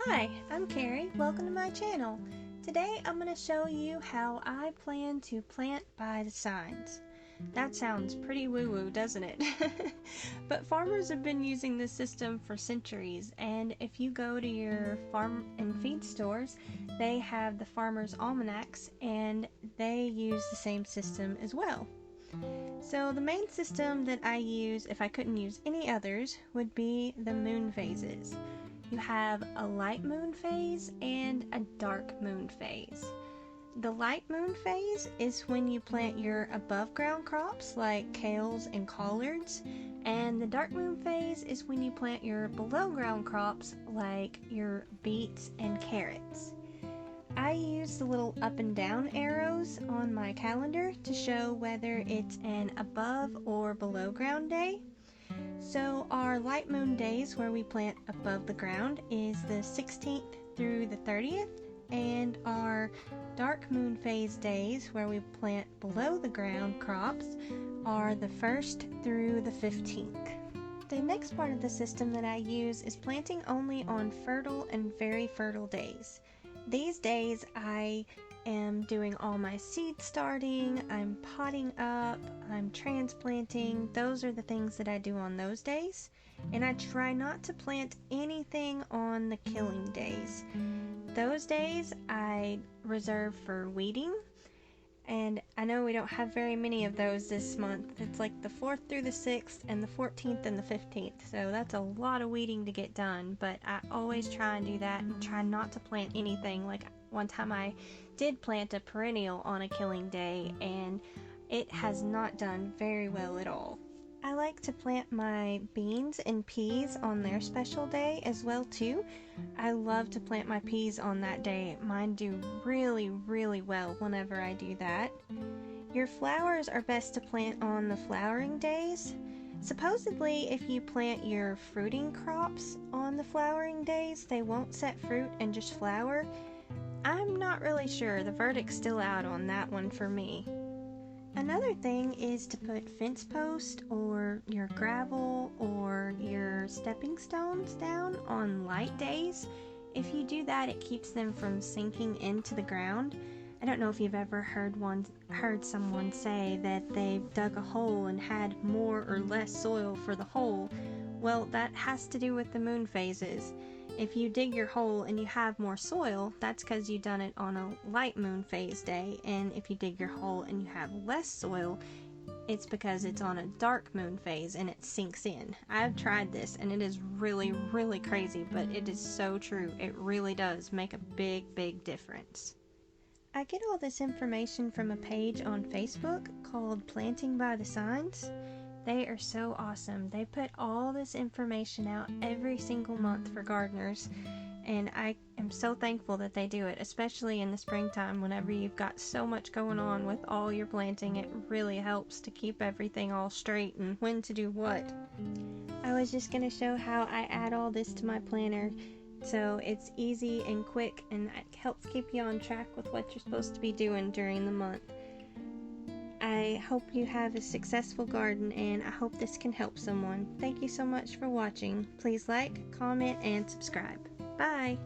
Hi, I'm Carrie. Welcome to my channel. Today I'm going to show you how I plan to plant by the signs. That sounds pretty woo-woo, doesn't it? But farmers have been using this system for centuries, and if you go to your farm and feed stores, they have the farmers' almanacs, and they use the same system as well. So the main system that I use, if I couldn't use any others, would be the moon phases. You have a light moon phase and a dark moon phase. The light moon phase is when you plant your above ground crops like kales and collards, and the dark moon phase is when you plant your below ground crops like your beets and carrots. I use the little up and down arrows on my calendar to show whether it's an above or below ground day. So our light moon days where we plant above the ground is the 16th through the 30th, and our dark moon phase days where we plant below the ground crops are the 1st through the 15th. The next part of the system that I use is planting only on fertile and very fertile days. These days I am doing all my seed starting, I'm potting up, I'm transplanting. Those are the things that I do on those days. And I try not to plant anything on the killing days. Those days I reserve for weeding. And I know we don't have very many of those this month. It's like the 4th through the 6th and the 14th and the 15th. So that's a lot of weeding to get done. But I always try and do that and try not to plant anything. Like one time I did plant a perennial on a killing day and it has not done very well at all. I like to plant my beans and peas on their special day as well too. I love to plant my peas on that day. Mine do really well whenever I do that. Your flowers are best to plant on the flowering days. Supposedly if you plant your fruiting crops on the flowering days, they won't set fruit and just flower. I'm not really sure. The verdict's still out on that one for me. Another thing is to put fence posts or your gravel or your stepping stones down on light days. If you do that, it keeps them from sinking into the ground. I don't know if you've ever heard someone say that they dug a hole and had more or less soil for the hole. Well, that has to do with the moon phases. If you dig your hole and you have more soil, that's because you done it on a light moon phase day, and if you dig your hole and you have less soil, it's because it's on a dark moon phase and it sinks in. I've tried this and it is really crazy, but it is so true. It really does make a big difference. I get all this information from a page on Facebook called Planting by the Signs. They are so awesome. They put all this information out every single month for gardeners, and I am so thankful that they do it, especially in the springtime whenever you've got so much going on with all your planting. It really helps to keep everything all straight and when to do what. I was just going to show how I add all this to my planner so it's easy and quick, and it helps keep you on track with what you're supposed to be doing during the month. I hope you have a successful garden, and I hope this can help someone. Thank you so much for watching. Please like, comment, and subscribe. Bye!